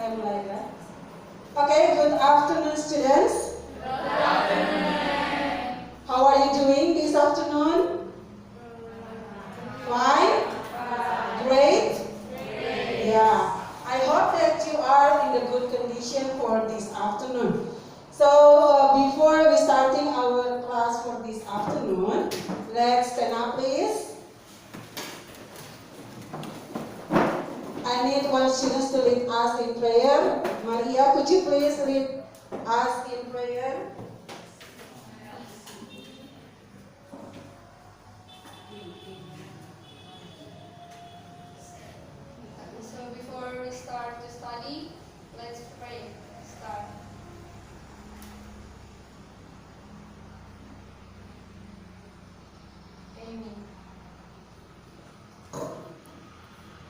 I'm like that. Okay, good afternoon, students. Good afternoon. How are you doing this afternoon? Fine? Great? Yeah. I hope that you are in a good condition for this afternoon. So, before we starting our class for this afternoon, let's stand up, please. I need one student to lead us in prayer. Maria, could you please lead us in prayer? So before we start to study, let's pray. Start. Amen.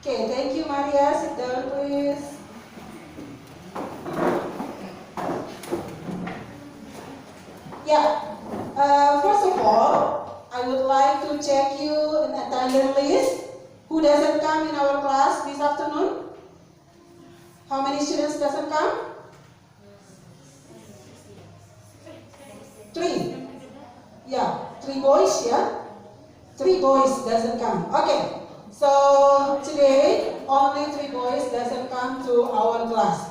Okay, thank you, Maria. Sit down, please. Yeah. First of all, I would like to check you in attendance list. Who doesn't come in our class this afternoon? How many students doesn't come? 3. Yeah, 3 boys, yeah? 3 boys doesn't come. Okay. So today only 3 boys doesn't come to our class.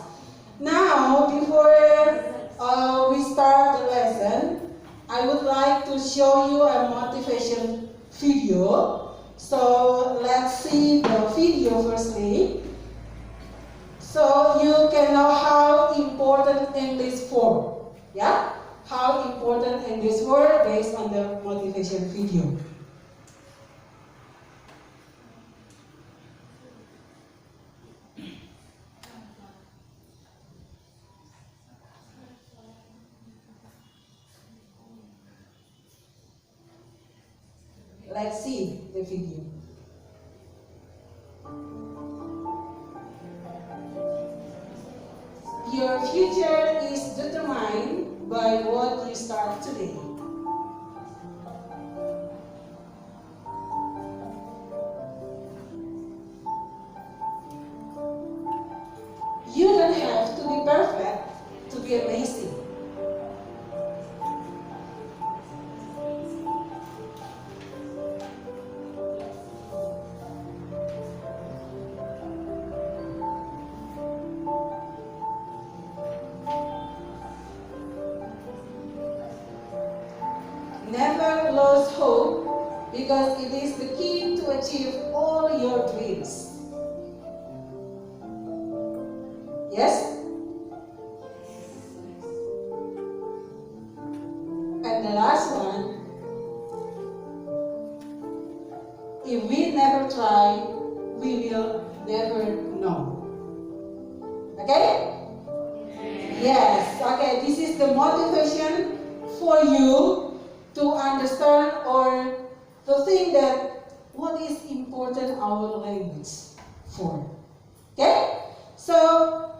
Now, before we start the lesson, I would like to show you a motivation video. So let's see the video firstly. So you can know how important English for. Yeah? How important English for based on the motivation video. Let's see the video. Your future is determined by what you start today. You don't have to be perfect to be amazing. Never lose hope because it is the key to achieve all your dreams. Yes? And the last one, if we never try, we will never know. Okay? Yes. Okay, this is the motivation for you to understand or to think that what is important our language for. Okay? So,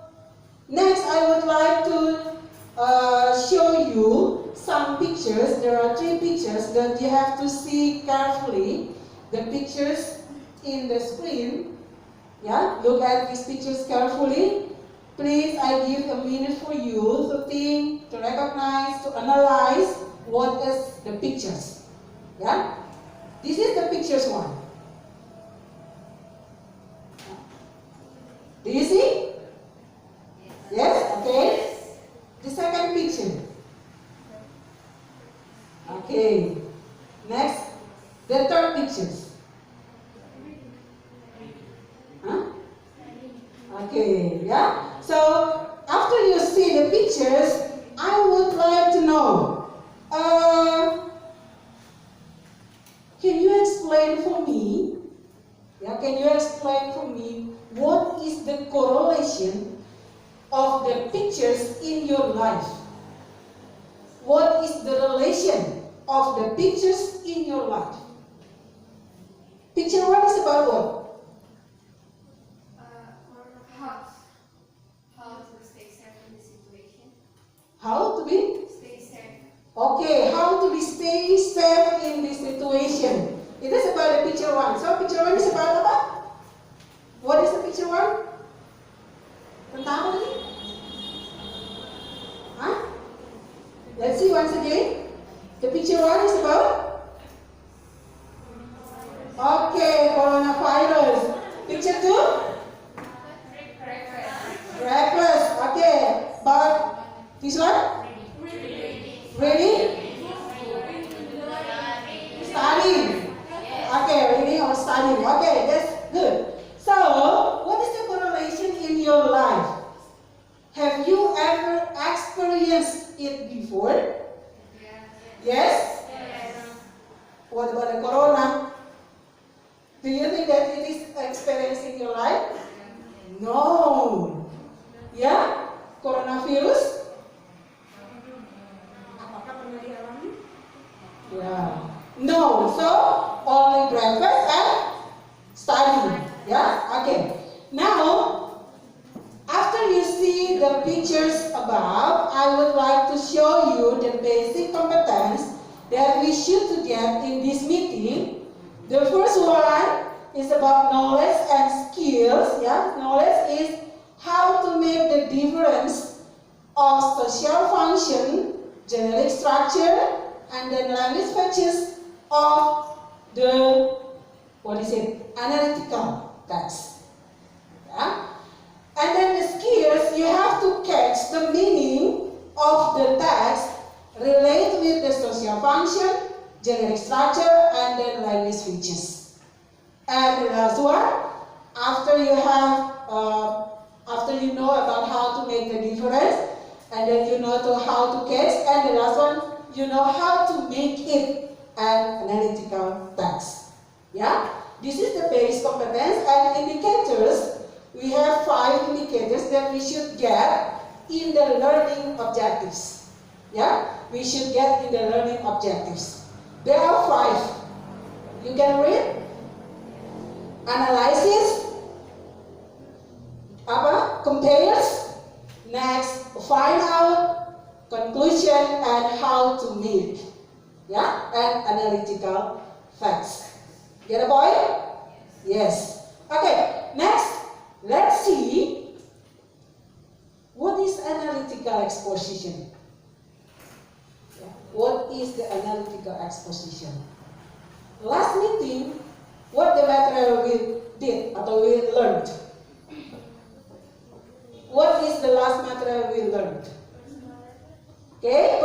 next I would like to show you some pictures. There are 3 pictures that you have to see carefully. The pictures in the screen. Yeah? Look at these pictures carefully. Please, I give a minute for you to think, to recognize, to analyze what is the pictures. Yeah? This is the pictures one. Do you see? Yes? Okay. The second picture. Okay. Next, the third pictures. Huh? Okay, yeah? So, after you see the pictures, I would like to know, can you explain for me, can you explain for me what is the correlation of the pictures in your life? What is the relation of the pictures in your life? Picture 1 is about what? How to stay safe in the situation. How to be? Stay safe. Okay, how to be stay safe in this situation. It is about the picture 1. So picture 1 is about apa? What is the picture 1? Tentang apa tadi? Huh? Let's see once again. The picture one is about? Okay, coronavirus. Picture two? Breakfast. Okay, but this one? Ready? Studying. Okay, reading or studying. Okay, that's good. So, what is the correlation in your life? Have you ever experienced it before? Yes? What about the corona? Do you think that it is experienced in your life? No. Yeah? Coronavirus? Apakah pernah dialami? Yeah. No. So, only breakfast and study. Yeah? Okay. Now, after you see the pictures above, I would like to show you the basic competence that we should to get in this meeting. The first one is about knowledge and skills. Yeah? Knowledge is how to make the difference of social function, generic structure, and then language features of the, analytical text. Yeah? And then the skills, you have to catch the meaning of the text, relate with the social function, generic structure, and then language features. And the last one, after you know about how to make the difference, and then you know how to catch, and the last one, you know how to make it an analytical text. Yeah, this is the base competence and indicators. We have 5 indicators that we should get in the learning objectives. Yeah, we should get in the learning objectives. There are 5. You can read. Analysis. Compares. Next, find out. Conclusion and how to make. Yeah, and analytical facts. Get a boy? Yes. Okay, next, let's see what is analytical exposition. What is the analytical exposition? Last meeting, what the material we did atau we learned? What is the last material we learned? Okay,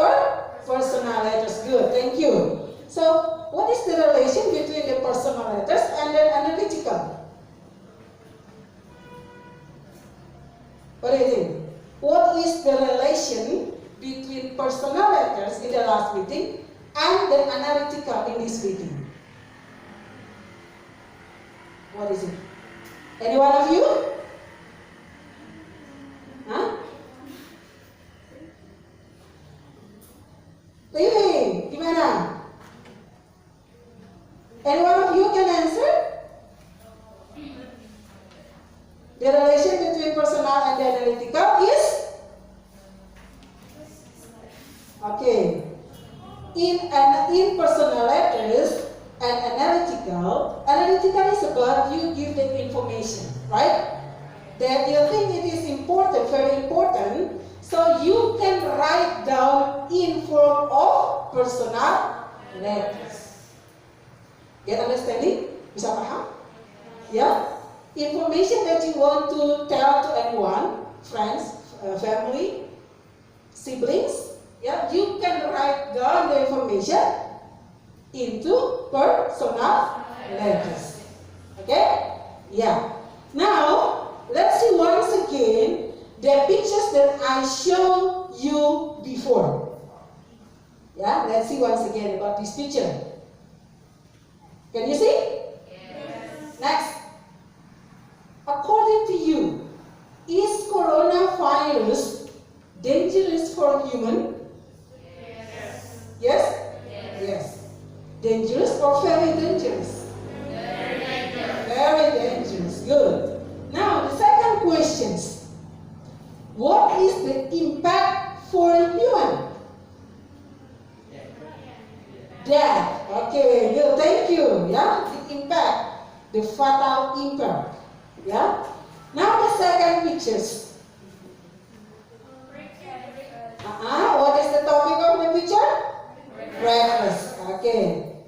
personal letters. Good, thank you. So, what is the relation between the personal letters and then analytical? What do you think? What is the relation between personal letters in the last meeting and the analytical in this meeting? What is it? Any one of you? Huh? Livi, gimana? Any one of you can answer? The relation between personal and the analytical is? Okay. In personal letters and analytical is about you give the information, right? That you think it is important, very important, so you can write down in form of personal letters. Get understanding? Bisa paham? Yeah? Information that you want to tell to anyone, friends, family, siblings, yeah, you can write down the information into personal letters. Okay? Yeah. Now, let's see once again the pictures that I showed you before. Yeah, let's see once again about this picture. Can you see? Yes. Next. According to you, is coronavirus dangerous for human? Yes. Yes? Yes. Yes. Dangerous or very dangerous? Very dangerous. Very dangerous. Good. Now, the second question. What is the impact for a human? Death. Okay, good. Thank you. Yeah, the impact, the fatal impact. Yeah. Now the second pictures.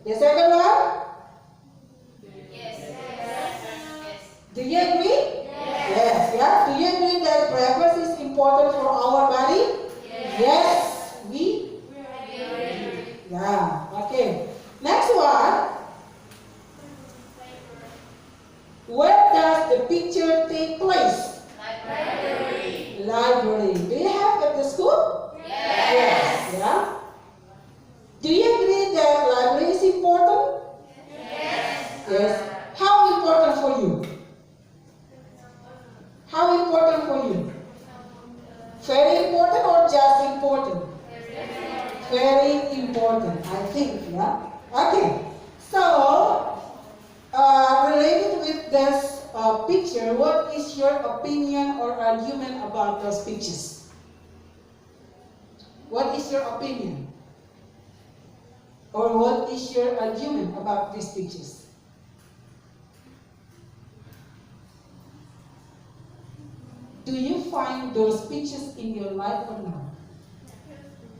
The second one? Yes. Yes. Do you agree? Yes. Yeah. Do you agree that breakfast is important for our body? Yes. We? Yeah. Okay. Next one. Where does the picture take place? Library. Library. Do you have at the school? Yes. Yeah. Do you agree that library is important? Yes. How important for you? How important for you? Very important or just important? Very important, I think, yeah? Okay. So, related with this picture, what is your opinion or argument about those pictures? What is your opinion? Or what is your argument about these pictures? Do you find those pictures in your life or not?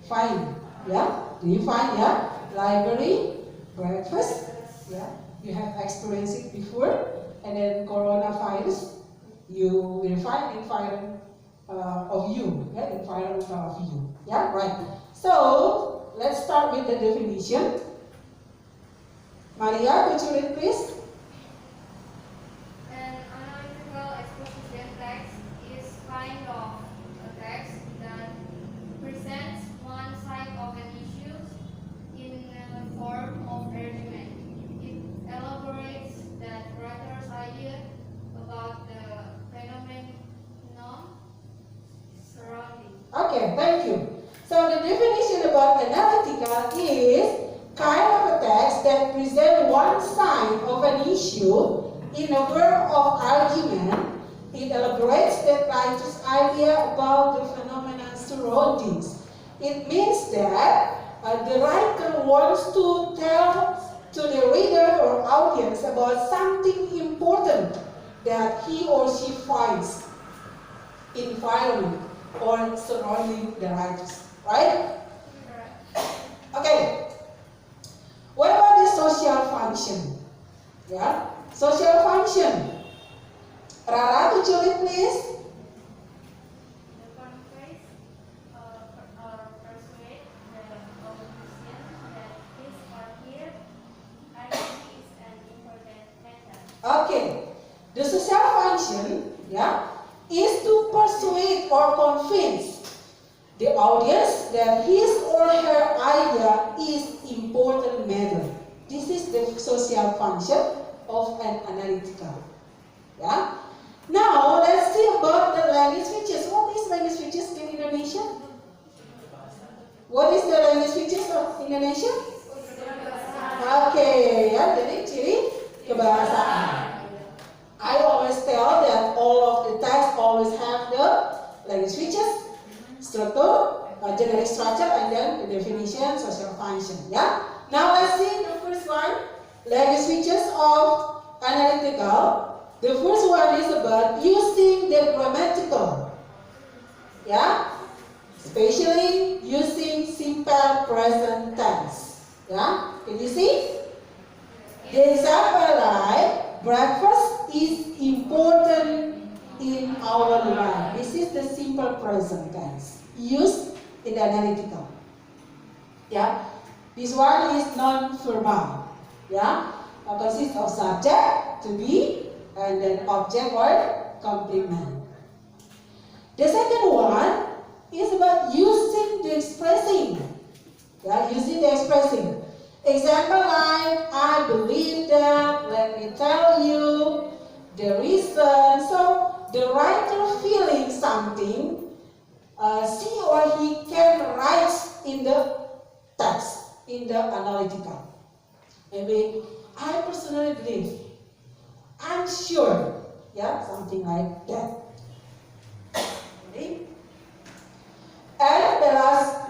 Find, yeah? Do you find, yeah? Library, breakfast, yeah? You have experienced it before, and then coronavirus, you will find environment of you, yeah? Environment of you, yeah? Right. So, let's start with the definition. Maria, could you read please? An analytical exposition text is kind of a text that presents one side of an issue in the form of argument. It elaborates the writer's idea about the phenomenon surrounding. Okay, thank you. So the definition about analytical is kind of a text that presents one side of an issue in a form of argument. It elaborates the writer's idea about the phenomenon surroundings. It means that the writer wants to tell to the reader or audience about something important that he or she finds in environment or surrounding the writers, right? Okay. What about the social function? Yeah, social function. Rara, could you read please? The conveys or persuade the audience that his or her identity is an important matter. Okay. The social function, yeah, is to persuade or convince the audience that his or her idea is important matter. This is the social function of an analytical. Yeah. Now let's see about the language features. What is language features in Indonesia? What is the language features of Indonesia? Okay, ya, jadi ciri kebahasaan. I always tell that all of the text always have the language features, structure, generic structure, and then the definition, social function. Yeah. Now let's see the first one, language features of analytical. The first one is about using the grammatical. Yeah. Especially using simple present tense. Yeah. Can you see? The example like breakfast is important in our life. This is the simple present tense used in the analytical. Yeah. This one is non-verbal. Yeah. Consists of subject, to be, and then object or complement. The second one is about using the expressing. Yeah, using the expressing. Example like, I believe that, let me tell you, the reason. So, the writer feeling something, she or he can write in the text, in the analytical. Maybe, I personally believe, I'm sure, yeah, something like that. Okay. And the last,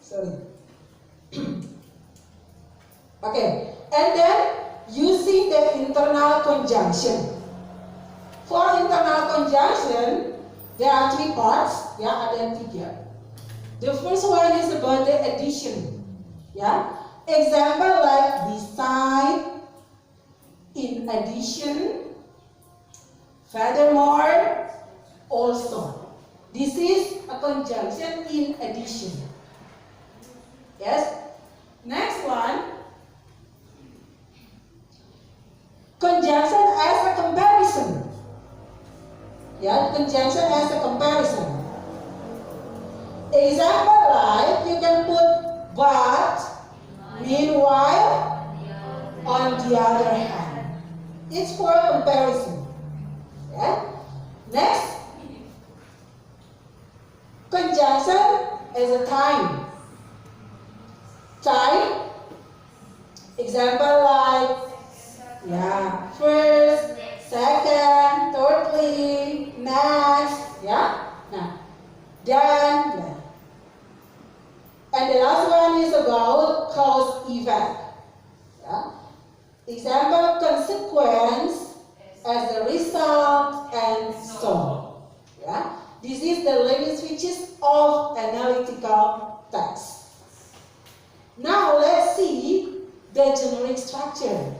sorry. Okay, and then using the internal conjunction. For internal conjunction, there are three parts, ya, ada tiga. The first one is about the addition. Yeah. Example like beside, in addition, furthermore, also. This is a conjunction in addition. Yes. Next one. Conjunction as a comparison. Yeah, conjunction as a comparison. Example like you can put but, meanwhile, on the other hand. It's for comparison. Yeah. Next. Conjunction as a time. Time. Example like, yeah, first, second, thirdly, next, yeah, now, then, yeah. And the last one is about cause effect. Yeah. Example, consequence, as a result, and so on. Yeah. This is the language features of analytical text. Now let's see the generic structure.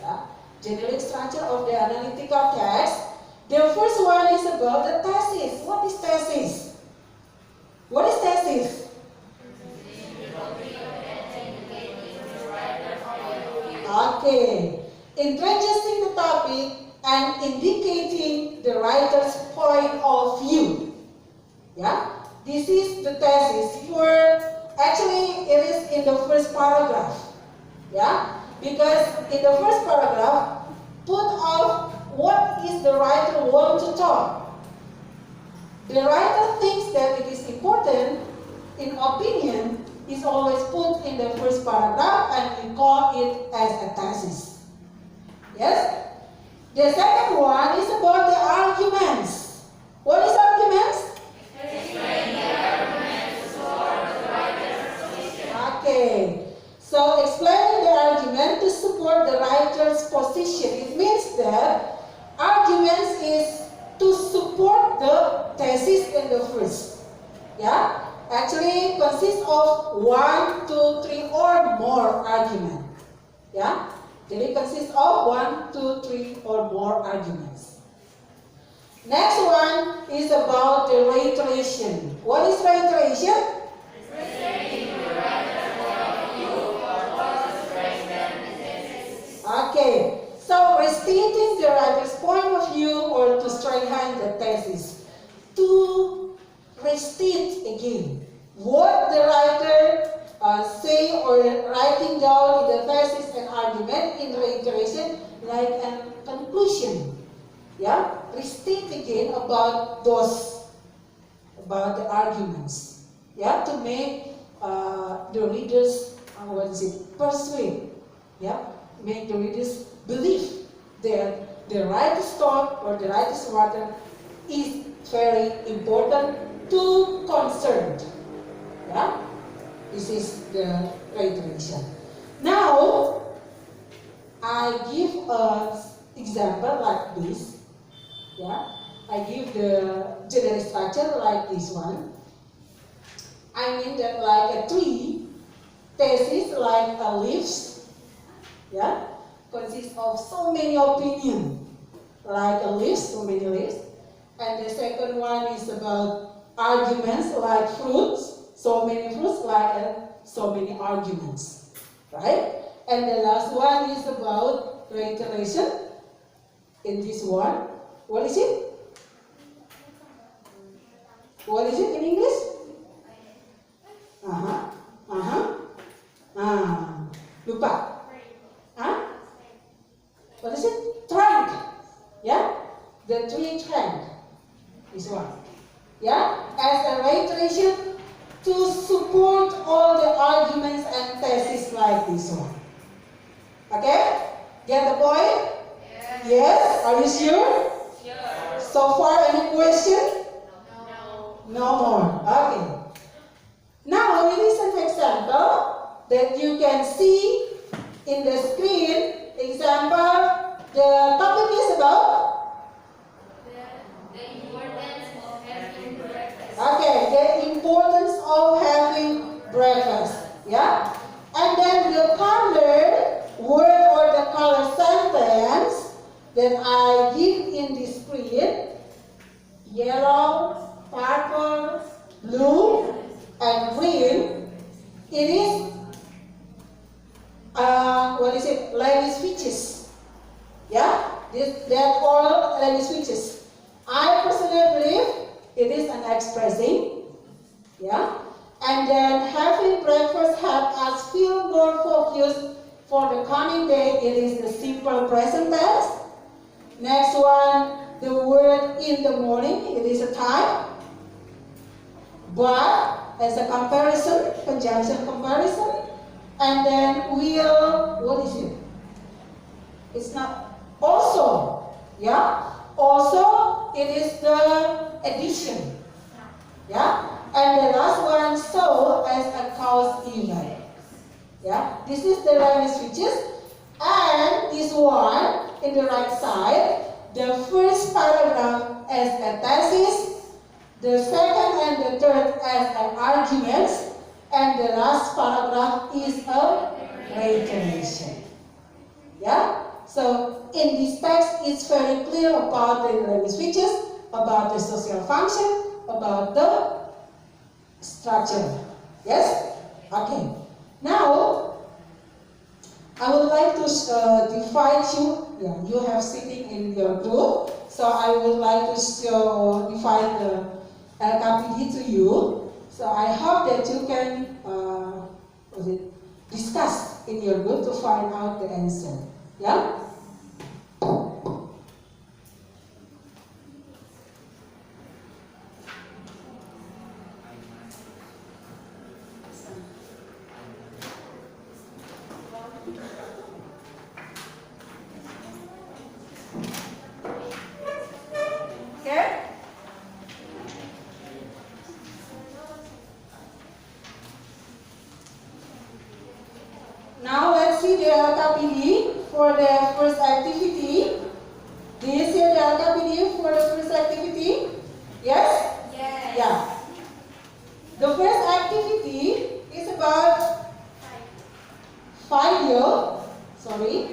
Yeah. Generic structure of the analytical text. The first one is about the thesis. What is thesis? What is thesis? Okay. Introducing the topic and indicating the writer's point of view. Yeah. This is the thesis. Actually, it is in the first paragraph. Yeah. Because in the first paragraph, put out what is the writer want to talk. The writer thinks that it is important, in opinion, is always put in the first paragraph and we call it as a thesis. Yes? The second one is about the arguments. What is arguments? Explain the arguments for the writer's position. Okay. So explaining the argument to support the writer's position. It means that arguments is to support the thesis in the first. Yeah? Actually consists of 1, 2, 3 or more argument. Yeah? It consists of 1, 2, 3 or more arguments. Next one is about the reiteration. What is reiteration? Okay, so restating the writer's point of view or to strengthen the thesis. To restate again what the writer say or writing down in the thesis and argument in reiteration like a conclusion. Yeah, restate again about the arguments. Yeah, to make the readers persuade. Yeah, make the readers believe that the writer's thought or the writer's matter is very important to concerned. Yeah, this is the reiteration. Now, I give an example like this. Yeah, I give the generic structure like this one. I mean that like a tree, thesis like a leaves. Yeah, consists of so many opinions, like a leaves, so many leaves. And the second one is about arguments like fruits, so many fruits like so many arguments, right? And the last one is about reiteration. In this one, what is it? What is it in English? Lupa. What is it? Trunk. Yeah? The tree trunk. This one. Yeah? As a reiteration to support all the arguments and theses like this one. Okay? Get the point? Yes. Yes? Are you sure? Sure. So far, any question? No. No more. Okay. Now, it is an example that you can see in the screen. Example, the topic is about? The importance of having correct text. Okay, the importance of having breakfast. Yeah? And then the color word or the color sentence that I give in the screen, yellow, purple, blue, and green, it is, language switches. Yeah? They're all language switches. I personally believe it is an expressing. Yeah? And then having breakfast helps us feel more focused for the coming day. It is the simple present tense. Next one, the word in the morning. It is a time. But as a comparison, conjunction comparison. And then will, what is it? It's not, also. Yeah? Also, it is the addition. Yeah? And the last one, so as a cause event. Yeah? This is the language switches. And this one, in the right side, the first paragraph as a thesis, the second and the third as an argument, and the last paragraph is a reiteration. Yeah? So in this text, it's very clear about the language switches, about the social function, about the structure. Yes? Okay. Now, I would like to divide you. Yeah, you have sitting in your group. So I would like to divide the LKPD to you. So I hope that you can discuss in your group to find out the answer. Yeah? Okay? Now let's see the LKPD for the first activity. Do you see the LKPD for the first activity? Yes? Yes. Yeah. The first activity is about video. Sorry.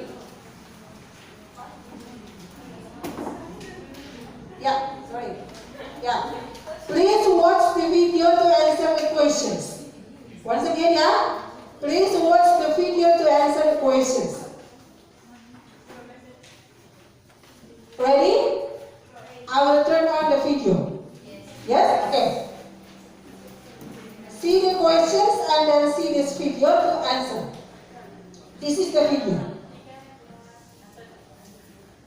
Yeah, sorry. Yeah. Please watch the video to answer the questions. Once again, yeah? Please watch the video to answer the questions. Ready? I will turn on the video. Yes? Okay. See the questions and then see this video to answer. This is the video.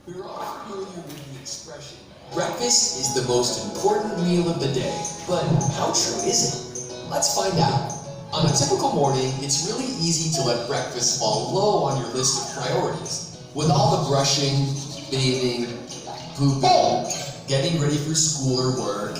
We're all familiar with the expression, breakfast is the most important meal of the day. But how true is it? Let's find out. On a typical morning, it's really easy to let breakfast fall low on your list of priorities. With all the brushing, bathing, pooping, getting ready for school or work,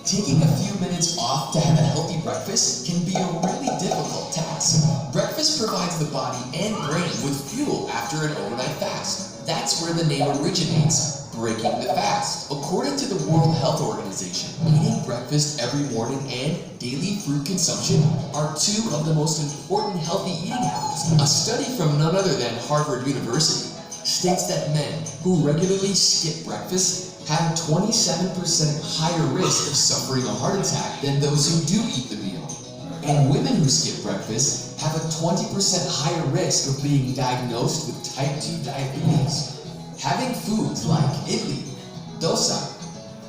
taking a few minutes off to have a healthy breakfast can be a really difficult task. Breakfast provides the body and brain with fuel after an overnight fast. That's where the name originates, breaking the fast. According to the World Health Organization, eating breakfast every morning and daily fruit consumption are two of the most important healthy eating habits. A study from none other than Harvard University states that men who regularly skip breakfast have a 27% higher risk of suffering a heart attack than those who do eat the meal. And women who skip breakfast have a 20% higher risk of being diagnosed with type 2 diabetes. Having foods like idli, dosa,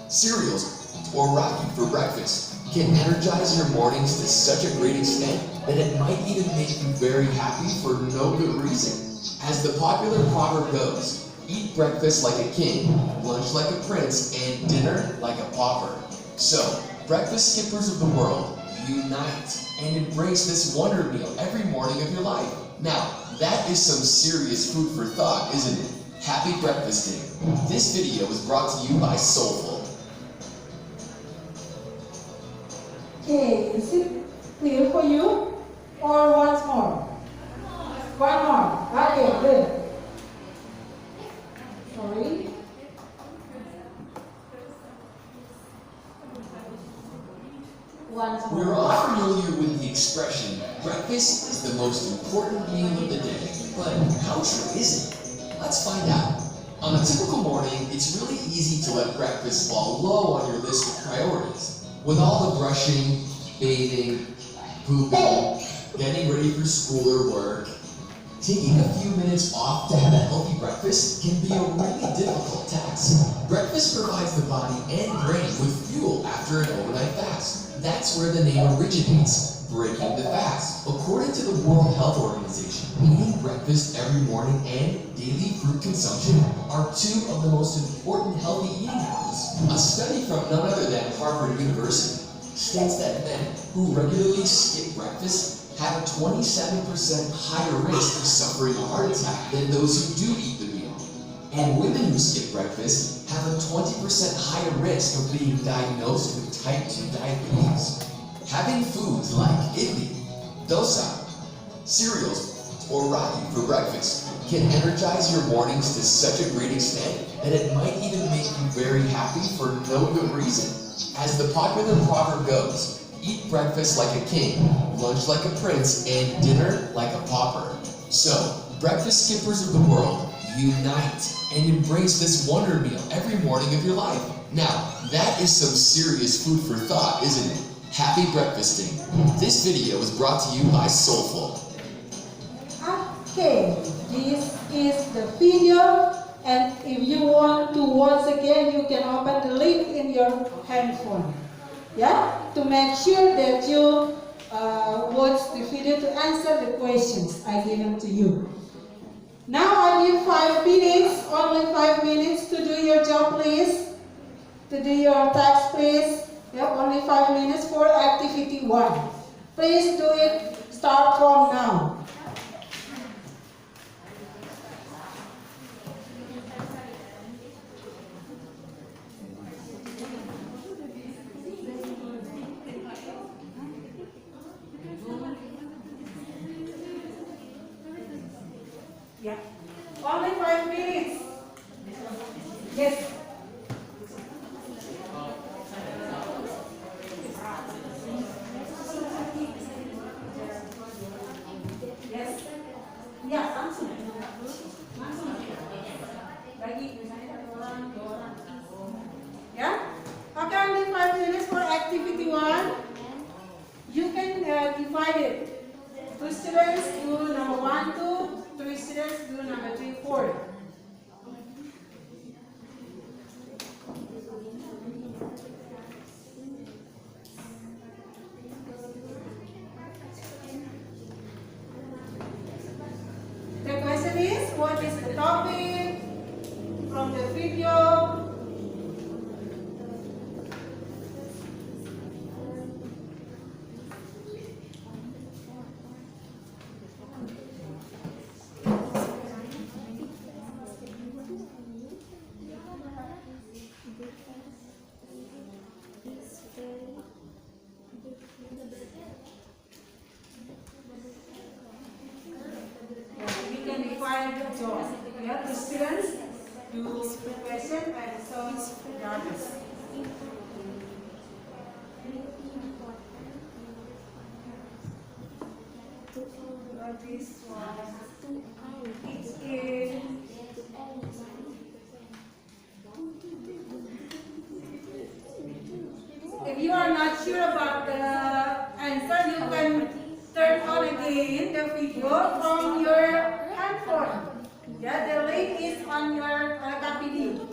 cereals, or ragi for breakfast can energize your mornings to such a great extent that it might even make you very happy for no good reason. As the popular proverb goes, eat breakfast like a king, lunch like a prince, and dinner like a pauper. So, breakfast skippers of the world, unite and embrace this wonder meal every morning of your life. Now, that is some serious food for thought, isn't it? Happy breakfasting. This video was brought to you by Soulful. Okay, is it clear for you? Or once more? One more. Okay, good. Sorry. Once more. We're all familiar with the expression, breakfast is the most important meal of the day, but how true is it? Let's find out. On a typical morning, it's really easy to let breakfast fall low on your list of priorities. With all the brushing, bathing, pooping, getting ready for school or work, taking a few minutes off to have a healthy breakfast can be a really difficult task. Breakfast provides the body and brain with fuel after an overnight fast. That's where the name originates, breaking the fast. According to the World Health Organization, eating breakfast every morning and daily fruit consumption are two of the most important healthy eating habits. A study from none other than Harvard University states that men who regularly skip breakfast have a 27% higher risk of suffering a heart attack than those who do eat the meal. And women who skip breakfast have a 20% higher risk of being diagnosed with type 2 diabetes. Having foods like idli, dosa, cereals, or ragi for breakfast can energize your mornings to such a great extent that it might even make you very happy for no good reason. As the popular proverb goes, eat breakfast like a king, lunch like a prince, and dinner like a pauper. So, breakfast skippers of the world, unite and embrace this wonder meal every morning of your life. Now, that is some serious food for thought, isn't it? Happy breakfasting. This video is brought to you by Soulful. Okay, this is the video, and if you want to watch again, you can open the link in your handphone. Yeah, to make sure that you watch the video to answer the questions I given to you. Now I need 5 minutes, only 5 minutes to do your job, please. To do your task, please. Yeah, only 5 minutes for activity 1. Please do it. Start from now. Yeah. Only 5 minutes. Yes. Yes. Ya, langsung. Langsung. Lagi misalnya 1 orang, 2 orang. Ya. Okay, only 5 minutes for activity 1. You can divide it. 2 students do number 1, 2. 3 students do number 3, 4. The question is, what is the topic from the video? We can divide the job. Yeah, the students do the question and so the others. This one, it's in. If you are not sure about the answer, you can turn on again the video from your handphone. Yeah, the link is on your KPD.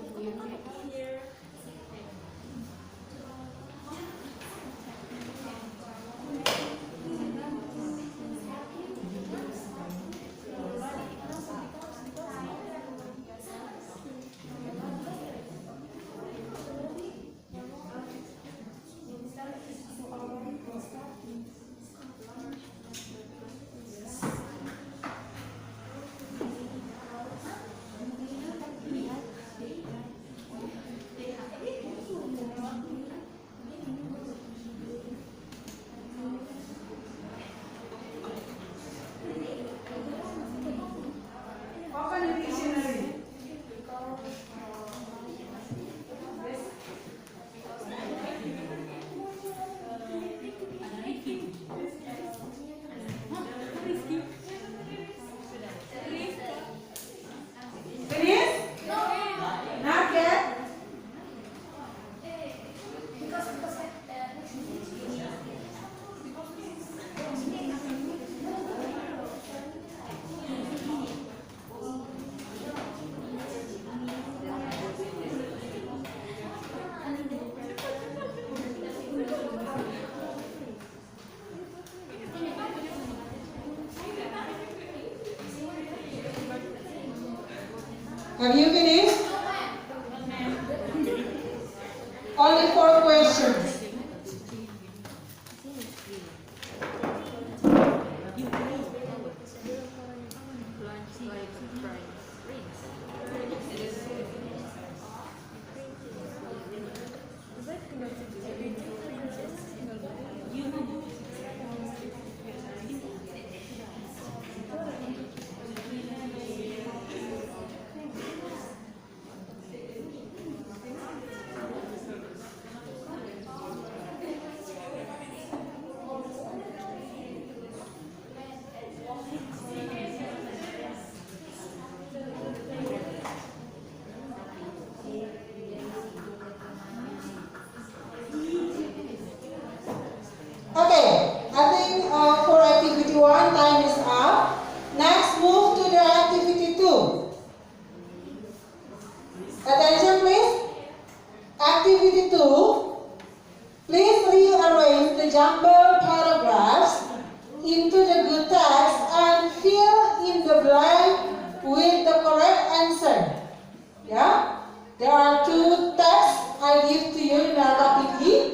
Have you finished? Only 4 questions. Okay, I think for activity 1, time is up. Next, move to the activity 2. Attention please. Activity 2, please rearrange the jumbled paragraphs into the good text and fill in the blank with the correct answer. Yeah? There are 2 texts I give to you narratively.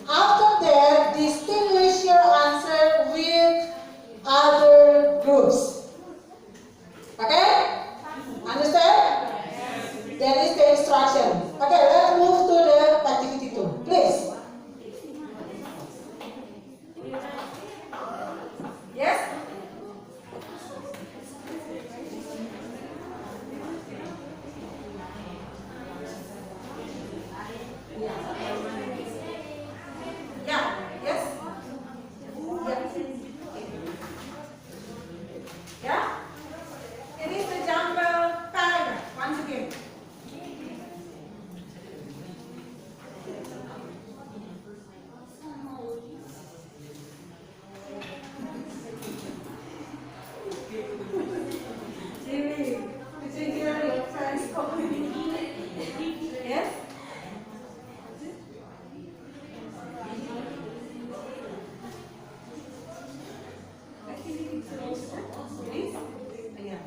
After that, distinguish your answer with other groups. Okay? Understand? That is the instruction. Okay, let's move to the activity 2. Please. Yes? Yeah. Yes? Yeah? It is the jumbled paragraph. Once again. Jimmy, did you hear your friends calling? Yes? Please? Yeah.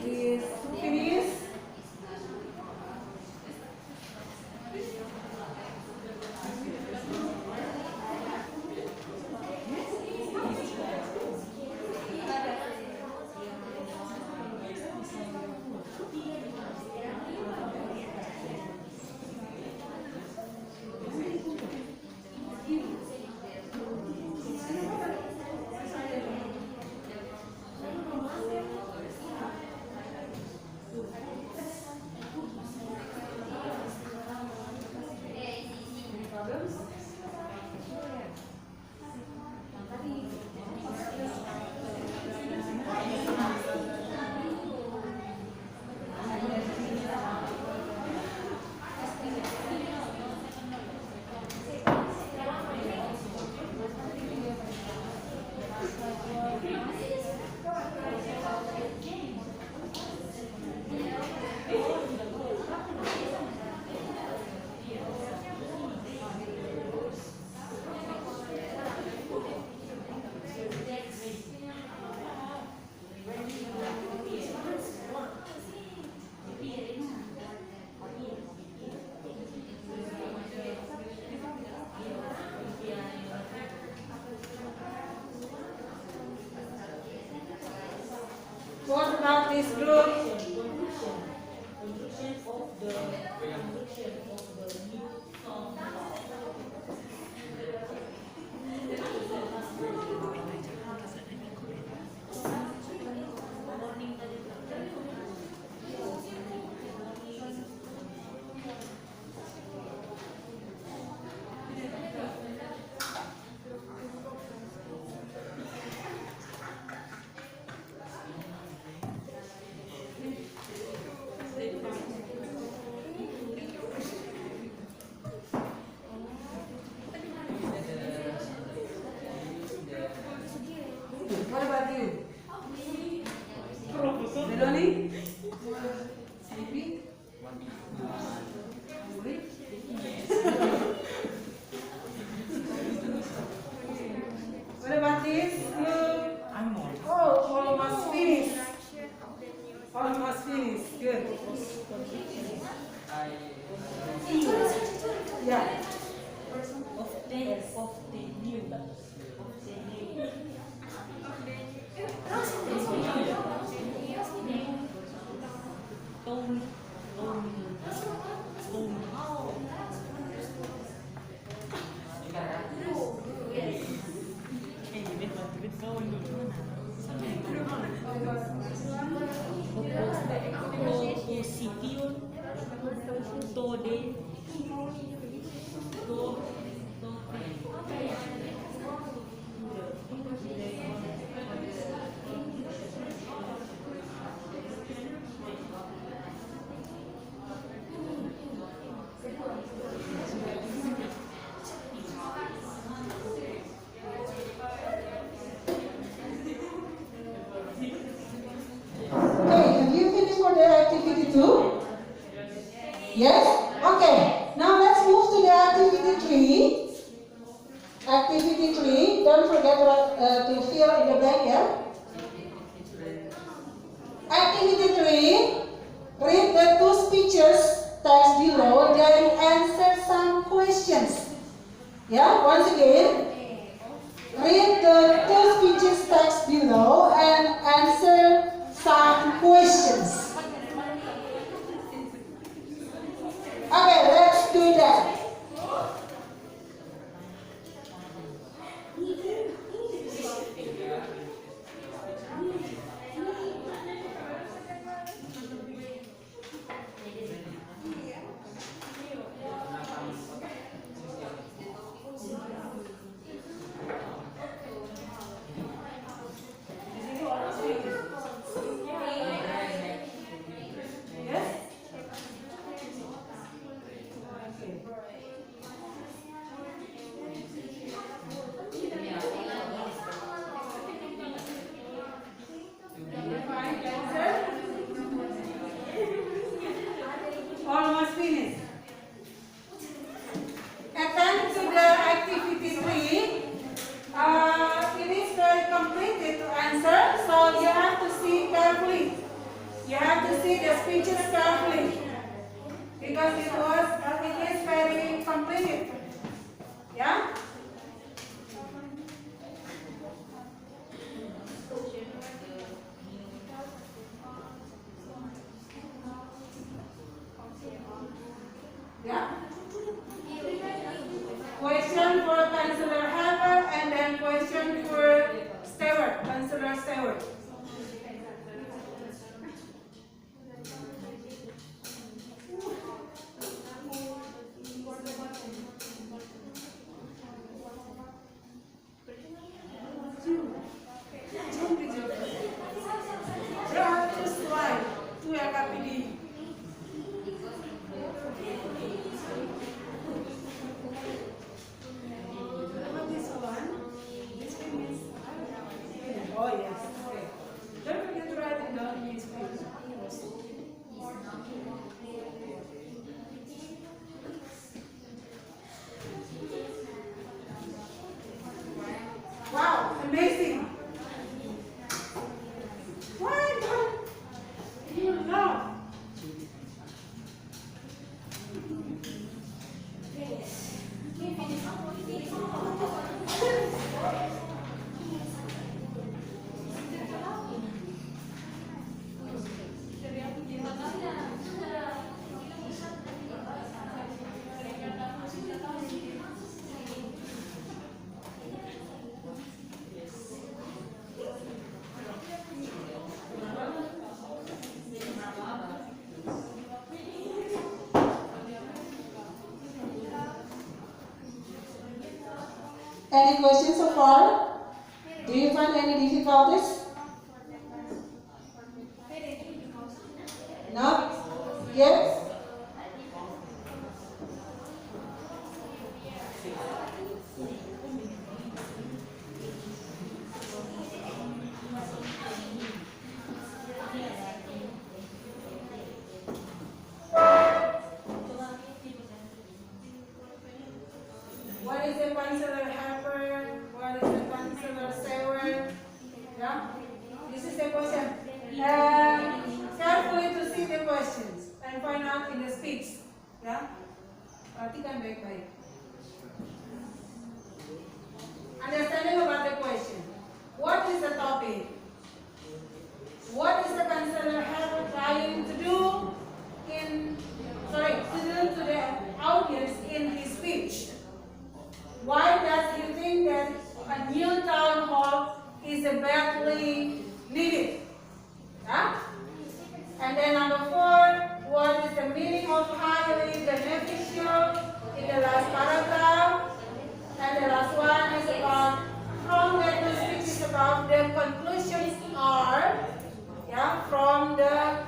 Is finish? What about this group? Almost finished. Good. Yeah. Okay, have you finished for the activity 2? Yes? Okay, now let's move to the activity 3. Activity 3, don't forget to fill in the blank, yeah? Activity 3, read the 2 speeches text below, then answer some questions. Yeah, once again, read the 2 speeches text below and answer some questions. Okay, let's do that. Almost finished. Attend to the activity 3. It is very complicated to answer, so you have to see carefully. You have to see the speeches carefully because it is very complicated. Yeah. Yeah. Question for Councillor Harper and then question for Stewart, Councillor Stewart. Oh yes. Okay. Don't forget to write it down in this page. Wow, amazing. Why don't you know? Any questions so far? Do you find any difficulties? No? Yes? What is the Councillor Harper? What is the Councillor Seward? Yeah? speaks. Ya, perhatikan baik-baik. Understanding about the question. What is the topic? What is the counselor trying to do to the audience in his speech? Why does he think that a new town hall is badly needed? Yeah? And then number 4, what is the meaning of highly beneficial in the last paragraph? And the last one is about from that speech is about the conclusions are from the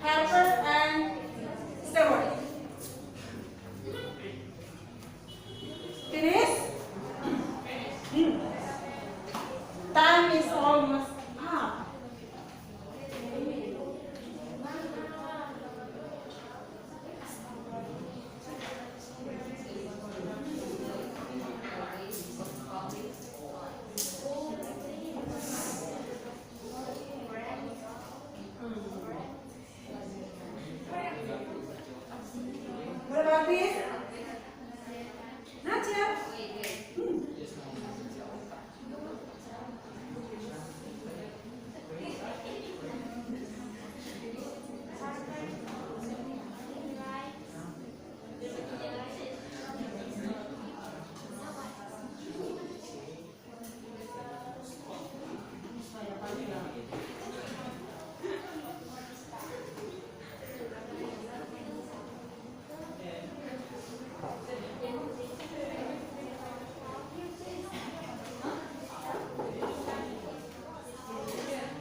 helpers and steward. Finish? Time is almost up. What about this? Not yet.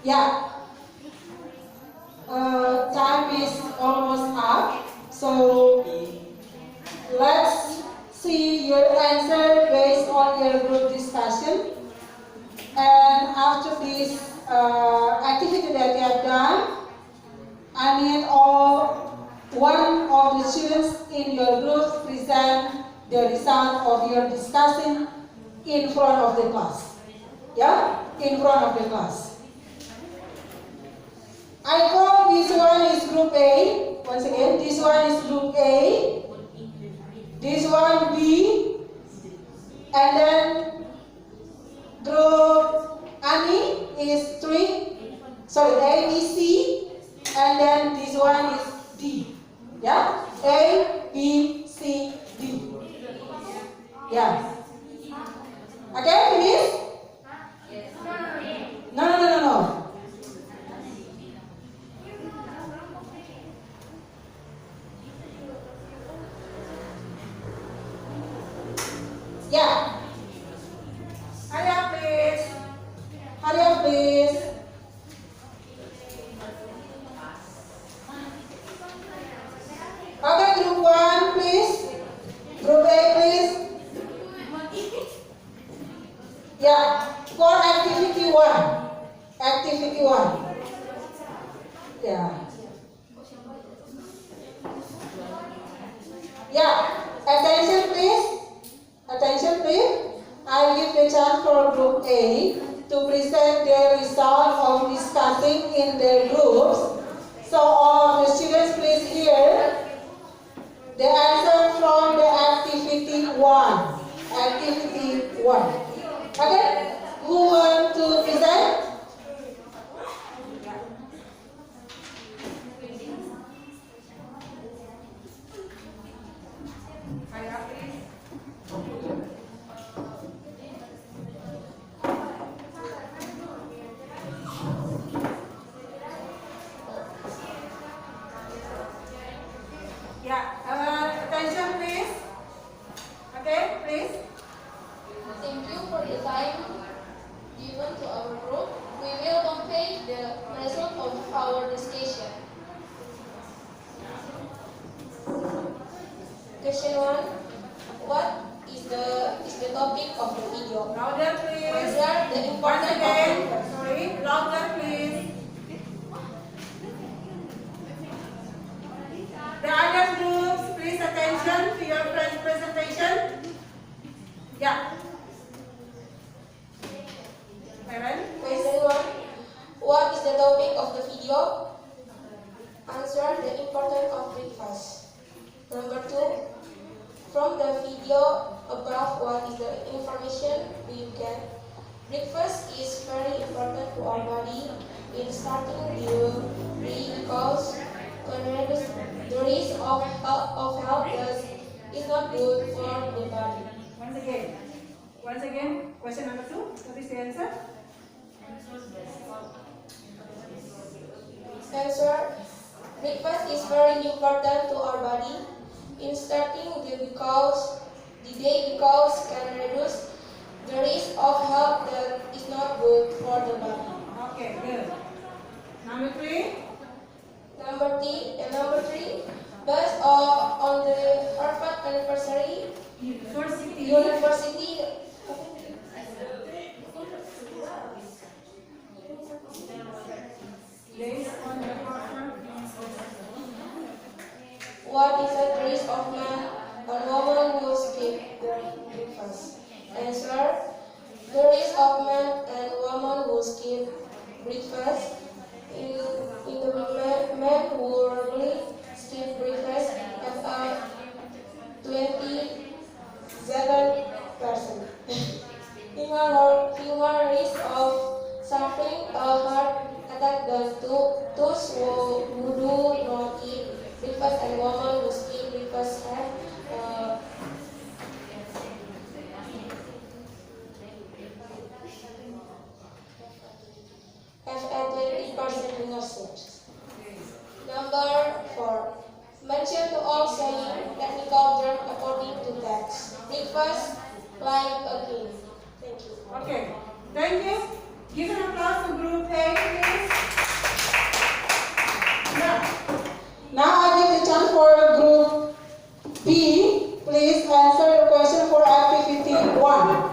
Yeah. Time is almost up. So let's see your answer based on your group discussion. And after this activity that you have done, I need one of the students in your group present the result of your discussion in front of the class. Yeah? In front of the class. I call this one is group A. Once again, this one is group A. This one B. And then group Ani is 3. Sorry, A, B, C. And then this one is D. Yeah? A, B, C, D. Yeah. Okay, finish? No. Yeah. Hurry up, please. Hurry up, please. Okay, group 1, please. Group A, please. Yeah, for activity 1. Activity 1. Yeah. Yeah. Attention, please. Attention, please. I give the chance for group A to present their result of discussing in their groups. So all the students, please hear the answer from the activity 1. Activity 1. Okay? Who want to present? Attention, please. Okay, please. Thank you for the time given to our group. We will convey the result of our discussion. Question 1. What is the topic of the video? Louder, please. What are the Once important again. of Sorry. Louder, please. The other groups, please attention to your friend's presentation. Yeah. Karen, please. Question 1. What is the topic of the video? Answer the importance of breakfast. Number 2. From the video above, what is the information we get? Breakfast is very important to our body in starting the day because the risk of health is not good for the body. Once again, question number 2. What is the answer? Answer. Breakfast is very important to our body in starting the day because can reduce the risk of health that is not good for the body. Okay, good. Number 3. Number 3, based on the Harvard University Based on the Harvard. what is the risk of man and woman who skip their breakfast? Answer. The risk of man and woman who skip breakfast in the men who regularly skip breakfast have a 27% human risk of suffering a heart attack than those who do not eat breakfast, and women who skip breakfast have a 20% nurses. Number 4. Mention to all saying technical term according to text. Breakfast like a king. Thank you. Okay, thank you. Give an applause to group A, please. Now I give the chance for group B. Please answer the question for activity 1.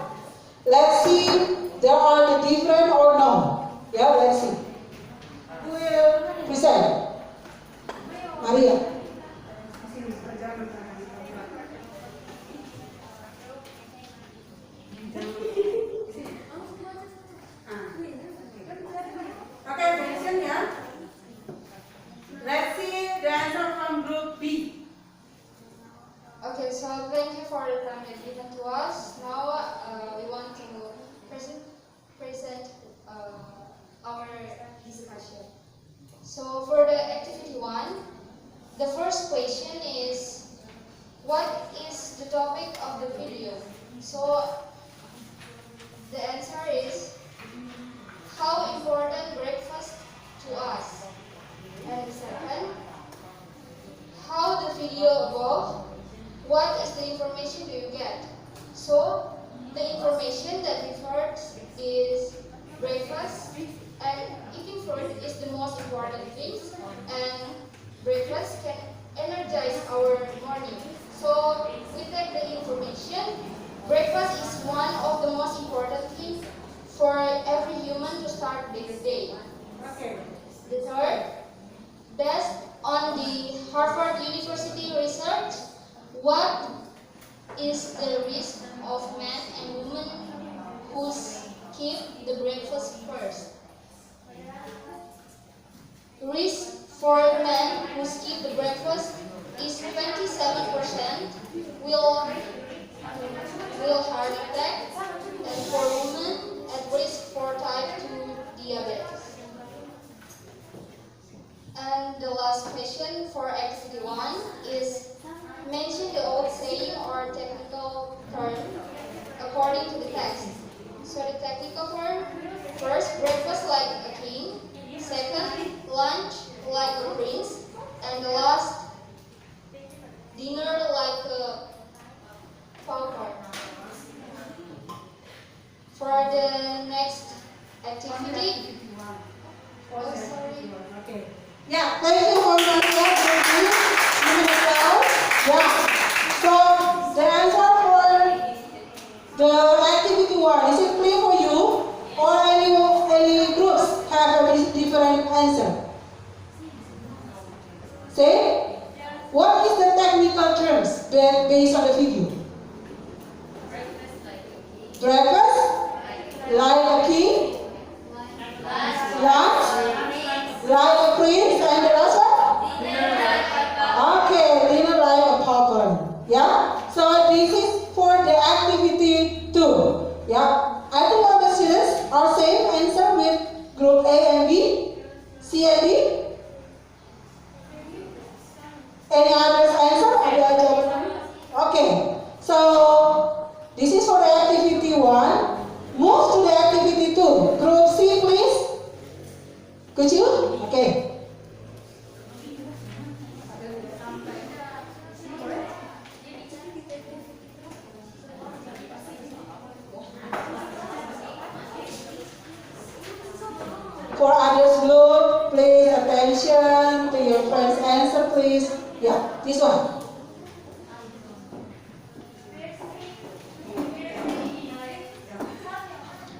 Let's see, there are the different or no. Yeah, let's see. Who will present? Maria. Okay, attention, yeah. Let's see the answer from group B. Okay, so thank you for the time you've given to us. Now we want to present our discussion. So for the activity 1, the first question is, what is the topic of the video? So the answer is, how important breakfast to us? And second, how the video evolved? What is the information do you get? So the information that we've heard is breakfast, and eating fruit is the most important thing, and breakfast can energize our morning. So we take the information. Breakfast is one of the most important things for every human to start their day. Okay. The third, based on the Harvard University research, what is the risk of men and women who skip the breakfast first? Risk for men who skip the breakfast is 27% will heart attack, and for women at risk for type 2 diabetes. And the last question for activity 1 is, mention the old saying or technical term according to the text. So the technical term, first, breakfast like a king. Second, lunch like a prince. And the last, dinner like a pauper. For the next activity, oh sorry. Okay. Yeah, thank you for Yeah. So the answer for the activity 1, is it clear for you? Or any groups have a different answer? Say, what is the technical terms based on the video? Breakfast like a king. Lunch like a prince. And the last one? Yeah. I think all the students are same answer with group A and B, C and D. Any other answer? Ada jawaban? Okay. So this is for the activity 1. Move to the activity 2. Group C, please. Could you? Okay. For others group, please attention to your friend's answer, please. Yeah, this one.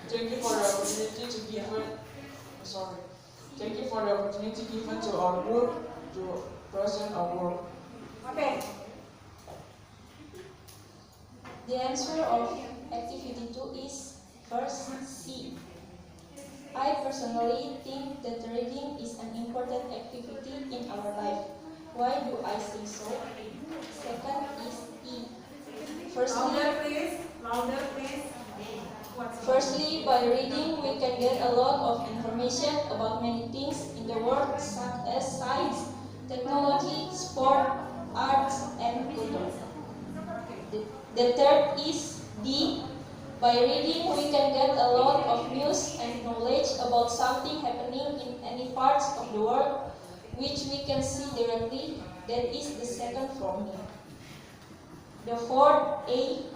Thank you for the opportunity to Thank you for the opportunity given to our group to present our work. Okay. The answer of activity 2 is first C. I personally think that reading is an important activity in our life. Why do I say so? Second is E. Firstly, by reading, we can get a lot of information about many things in the world, such as science, technology, sport, arts, and culture. The third is D. By reading, we can get a lot of news and knowledge about something happening in any parts of the world, which we can see directly. That is the second from me. The fourth, A.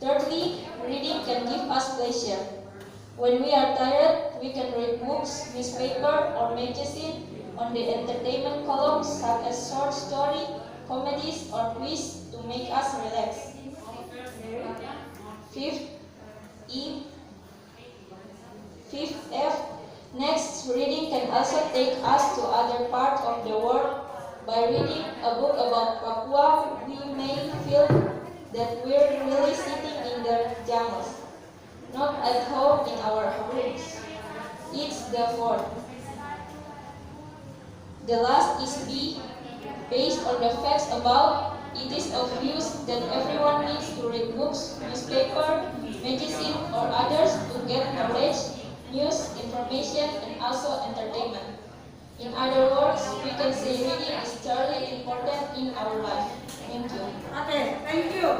Thirdly, reading can give us pleasure. When we are tired, we can read books, newspaper, or magazine on the entertainment columns, such as short story, comedies, or quiz to make us relax. Fifth F. Next, reading can also take us to other parts of the world. By reading a book about Papua, we may feel that we're really sitting in the jungles, not at home in our rooms. It's the fourth. The last is B. Based on the facts above, it is obvious that everyone needs to read books, newspaper, magazine, or others to get knowledge, news, information, and also entertainment. In other words, we can say reading is truly important in our life. Thank you. Okay, thank you.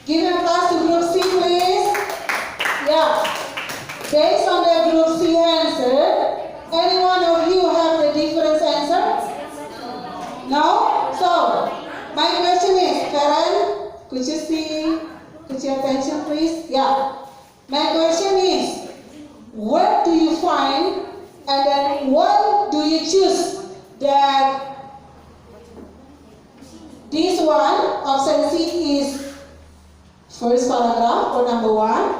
Give an applause to group C, please. Yeah. Based on the group C answer, any one of you have the different answer? No? So, my question is, Karen, could you attention please? Yeah. My question is, what do you find and then why do you choose that this one, option C is first paragraph or number 1,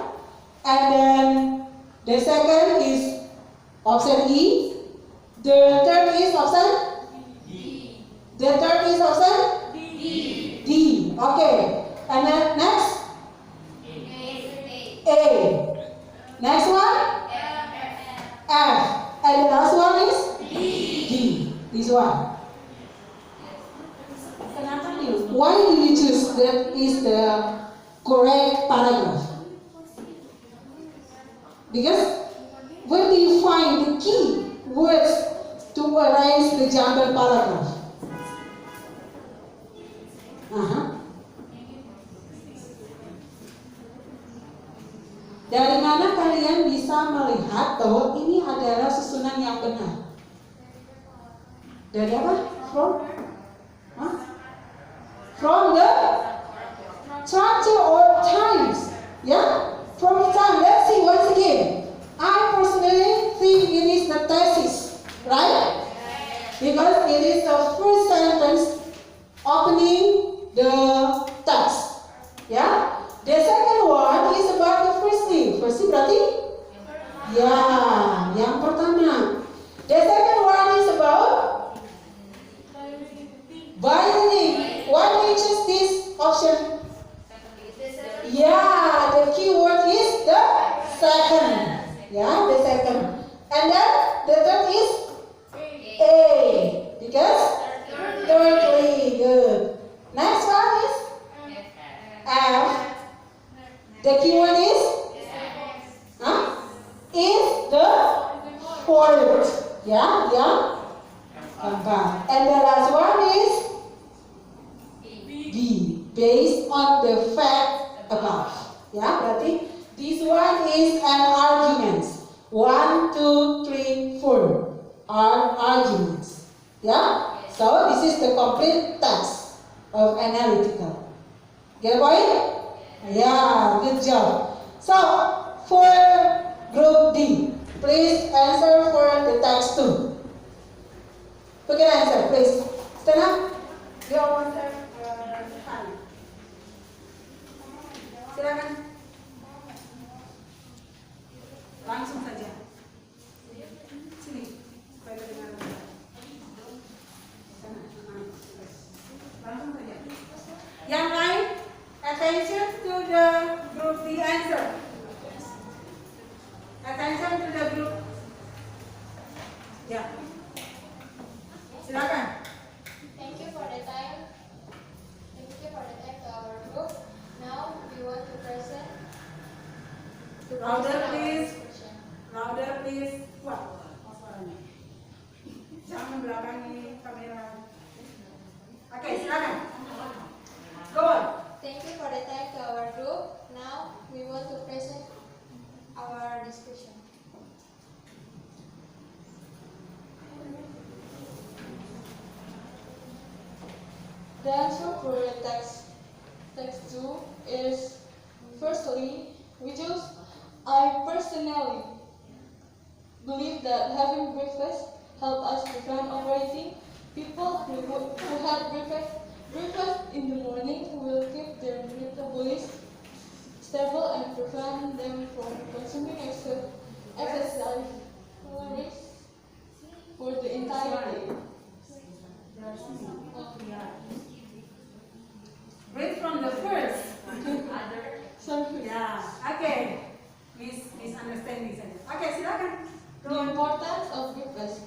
and then the second is option E, the third is option D. The third is option D. Okay, and then next A. Next one F, and the last one is D. This one. Why do you choose that is the correct paragraph? Because where do you find the key words to arrange the jumbled paragraph? Dari mana kalian bisa melihat bahwa ini adalah susunan yang benar? Dari apa? From the structure or times. Yeah? From the time. Let's see once again. I personally think it is the thesis. Right? Because it is the first sentence opening the text. Yeah? The second one is about the first thing. First thing berarti? Ya, yang pertama. The second one is about by reading. Why do you choose this option? Yeah, the keyword is the second. Yeah, the second. And then the third is A. Because thirdly, good. Next one is F. The keyword is Ya, yang keempat. And the last one is B, based on the fact above. Ya, berarti this one is an argument. 1, 2, 3, 4 are arguments. Ya, so this is the complete text of analytical. Get the point? Yeah, good job. So for group D, please answer for the text 2. Who can answer, please? Stand up. Your answer. Silakan. Langsung saja. Sini. Supaya kedengaran. Sana. Langsung saja. Yang lain, attention to the group D answer. Attention to the group. Ya. Silakan. Thank you for the time. Thank you for the time to our group. Now we want to present. Louder, our please. discussion. Louder, please. Wah, suaranya. Jangan membelakangi kamera. Oke, silakan. Go on. Thank you for the time to our group. Now we want to present our discussion. The answer for the text 2 is firstly, I personally believe that having breakfast help us prevent overeating. People who have breakfast in the morning will keep their metabolism stable and prevent them from consuming excess calories for the entire day. Read from the first. Sorry. Ya, oke. Misunderstanding saja. Oke, silakan. The importance of breakfast.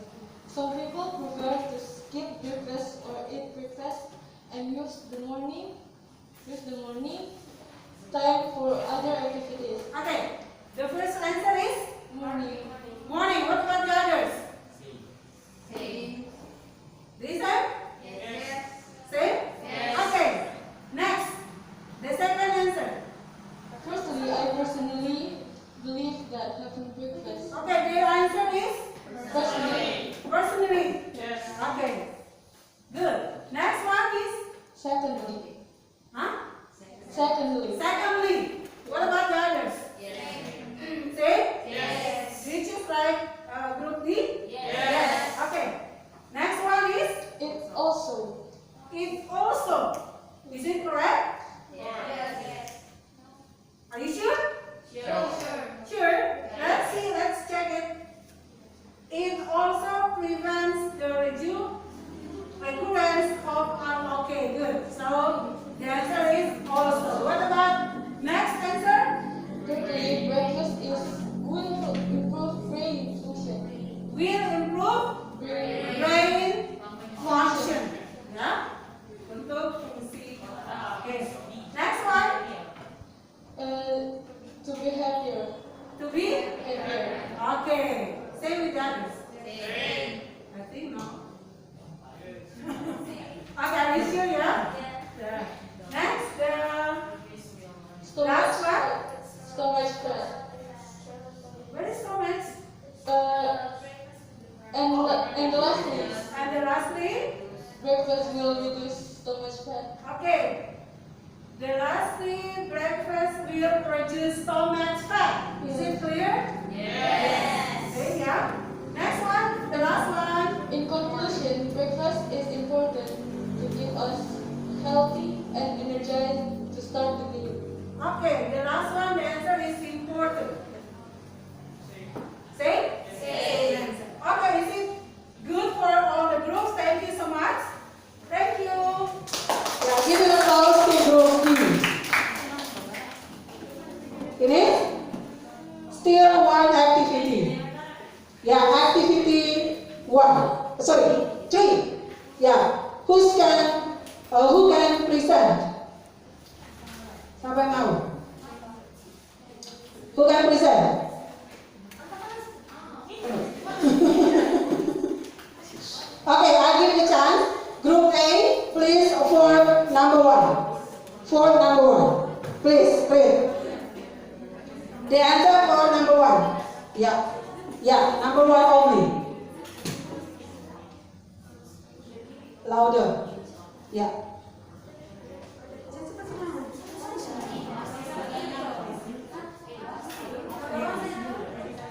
Some people prefer to skip breakfast or eat breakfast and use the morning time for other activities. Oke, the first answer is Morning. morning. What about the others? Same. This time? Yes. Same? Yes. Okay. Next. The second answer. Firstly, I personally believe that having breakfast. Okay, the answer is Personally. personally. Yes. Okay. Good. Next one is Secondly. huh? Secondly. Secondly. What about the others? Same? Yes. Did you write group D? Yes. Okay. Next one is It also. it also. Is it correct? Yes. Are you sure? Sure. Let's see. Let's check it. It also prevents the recurrence of okay. Good. So the answer is also. What about next answer? Thirdly, breakfast will improve brain function. Will improve brain function. Ya. Untuk fungsi. Okay. Next one. To be happier. To be. Happier. Okay. Same with the others. I think no. Okay, are you sure? Yeah. Yeah. Next, last one. Stomach spread. Where is Thomas? And lastly, And the lastly. breakfast will reduce stomach spread. Okay. The lastly, breakfast will produce stomach fat. Is it clear? Yes. Okay, yeah. Next one, the last one. In conclusion, breakfast is important to keep us healthy and energized to start the day. Okay, the last one, the answer is important. Say? Okay, is it good for all the groups? Thank you so much. Thank you. Yeah, give an applause to group D. Ini still one activity. Yeah, activity 1. Sorry, 3. Yeah, who can present? Siapa yang mau? Who can present? for number one. Please, please. The answer for number one. Yeah. Yeah, number one only. Louder. Yeah.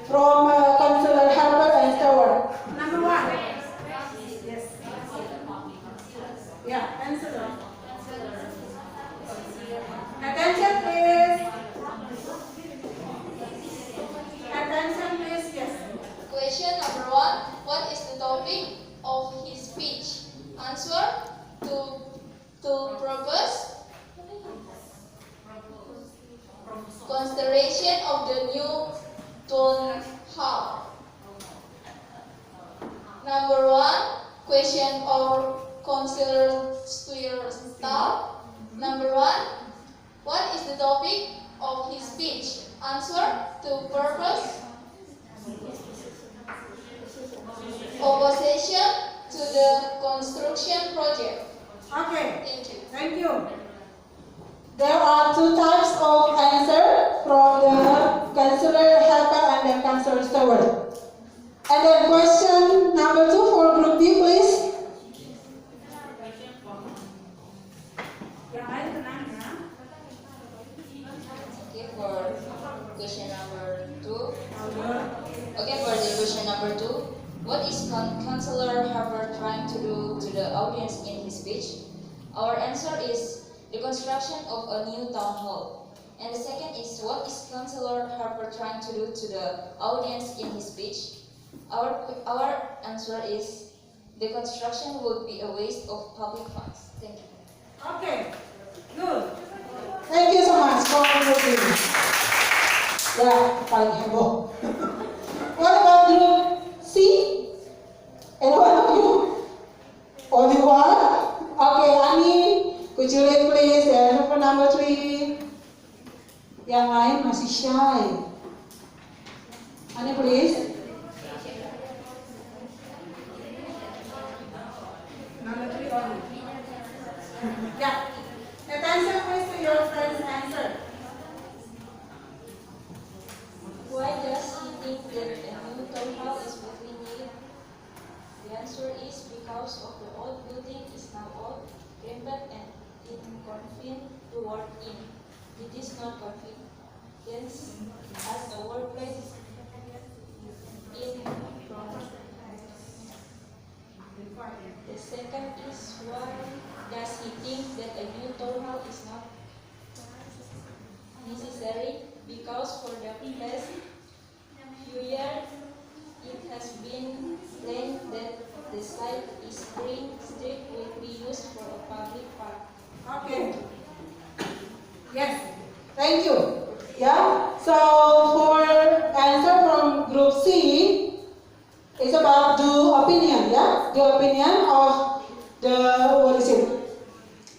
From Councillor Harper and Stewart. Number one. Yes. Yeah, Councillor. Attention, please. Attention, please. Yes. Question number 1. What is the topic of his speech? Answer: to propose consideration of the new town hall. Number 1. Question of Councillor Stewart. Number 1. What is the topic of his speech? Answer: to purpose opposition to the construction project. Okay. Thank you. Thank you. There are two types of answer from the Councillor Harper and the Councillor Stewart. And then question number 2 for group B, please. Okay, for question number 2. Okay, for the question number 2. What is Councillor Harper trying to do to the audience in his speech? Our answer is the construction of a new town hall. And the second is, what is Councillor Harper trying to do to the audience in his speech? Our answer is the construction would be a waste of public funds. Thank you. Okay. Good. Thank you so much for everything. Yeah, paling heboh. What about group C? Any one of you? Only one? Okay, Ani, could you read please the answer for number 3? Yang lain masih shy. Ani, please. Number 3 only. Yeah. Attention please to your friend's answer. Why does he think that a new town hall is what we need? The answer is because of the old building is now old, cramped and inconvenient to work in. It is not convenient as a workplace in front. The second is, why does he think that a new town hall is not necessary? Because for the past few years, it has been planned that the site is Spring Street will be used for a public park. Okay. Yes. Thank you. Yeah. So for answer from group C is about the opinion. Yeah. The opinion of the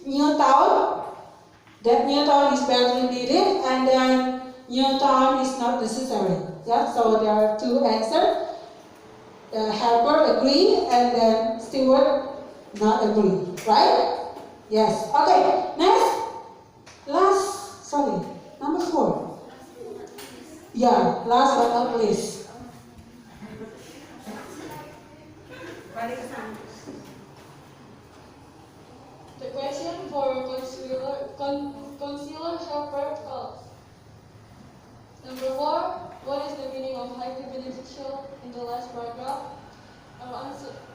new town. That new town is badly needed, and then new town is not necessary. Yeah. So there are two answers. Harper agree, and then Stewart not agree. Right? Yes. Okay. Next. Number 4. Yeah, last but not least. The question for Councillor Harper calls. Number 4. What is the meaning of highly beneficial in the last paragraph?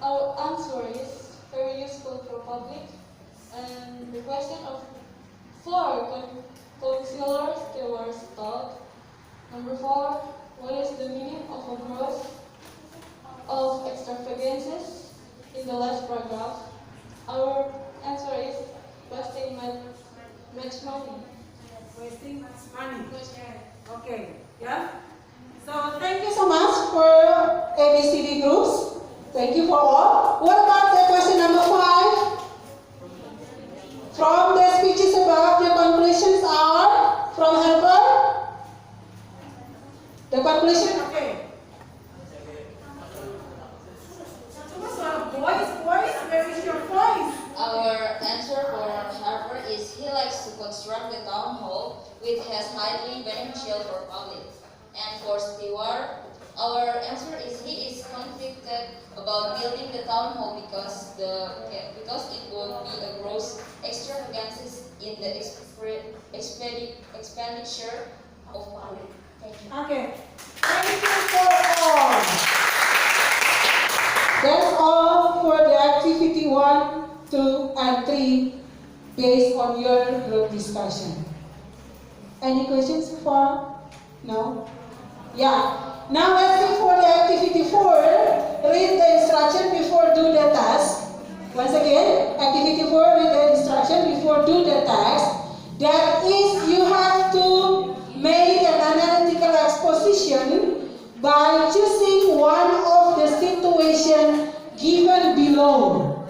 Our answer is very useful for public. And the question of 4. Councillor Stewart's thought. Number 4. What is the meaning of a growth of extravagances in the last paragraph? Our answer is wasting much money. Wasting much money. Okay. Yeah. So thank you so much for ABCD groups. Thank you for all. What about the question number 5? From the speeches above, the conclusions are from Harper. The conclusion, okay. Voice, where is your voice? Our answer for Harper is he likes to construct Our answer is he is conflicted about building the town hall because it would be a gross extravagance in the expenditure of money. Thank you. Okay. Thank you for all. That's all for the activity 1, 2, and 3 based on your group discussion. Any questions so far? No? Yeah. Now let's go for the activity 4. Read the instruction before do the task. Once again, activity 4, read the instruction before do the task. That is, you have to make an analytical exposition by choosing one of the situation given below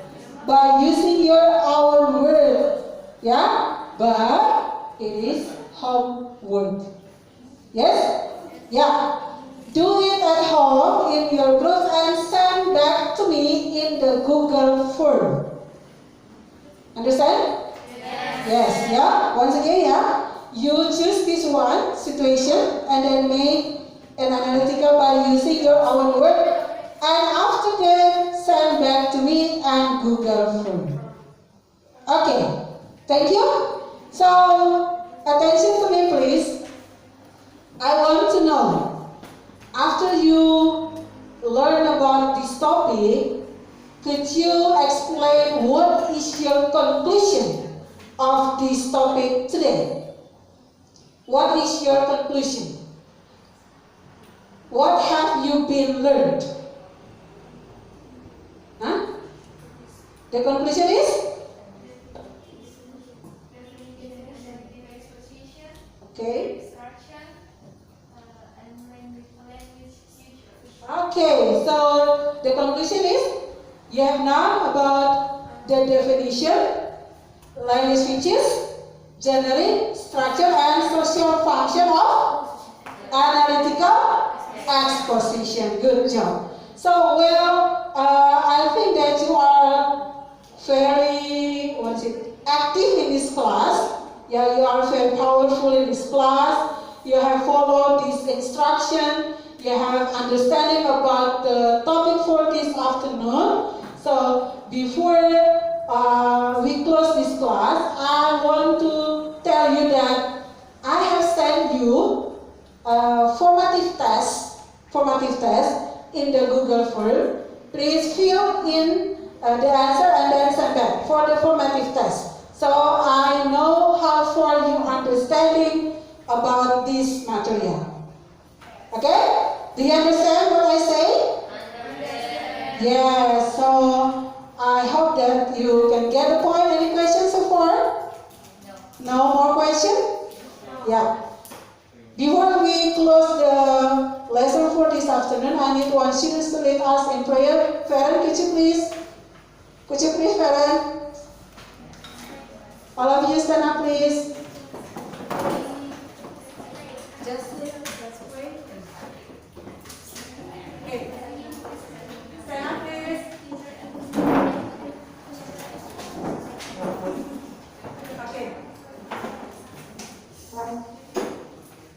by using your own word. Yeah? But it is homework. Yes? Yeah. Do it at home in your group and send back to me in the Google form. Understand? Yes, yeah. Once again, yeah. You choose this one situation and then make an analytical by using your own word. And after that, send back to me and Google form. Okay. Thank you. So, attention to me, please. I want to know, after you learn about this topic, could you explain what is your conclusion of this topic today? What is your conclusion? What have you been learned? Huh? The conclusion is? Okay. Okay, so the conclusion is you have now about the definition, language features, generic, structure, and social function of analytical exposition. Good job. So, well, I think that you are very active in this class. Yeah, you are very powerful in this class. You have followed this instruction. You have understanding about the topic for this afternoon. So before we close this class, I want to tell you that I have sent you a formative test in the Google form. Please fill in the answer and then send back for the formative test. So I know how far you understanding about this material. Okay? Do you understand what I say? Yeah, so I hope that you can get the point. Any questions so far? No more questions? Yeah. Before we close the lesson for this afternoon, I need one student to lead us in prayer. Farron, could you please? Farron? All of you stand up, please. Just let's pray. Okay. Stand up, please. Okay.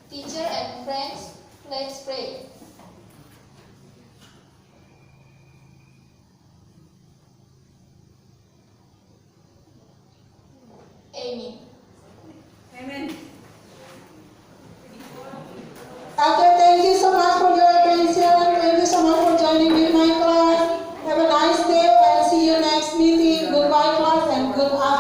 Teacher and friends, let's pray. Amen. Amen. Okay, thank you so much for your attention. Thank you so much for joining me in my class. Have a nice day and see you next meeting. Goodbye class and good afternoon.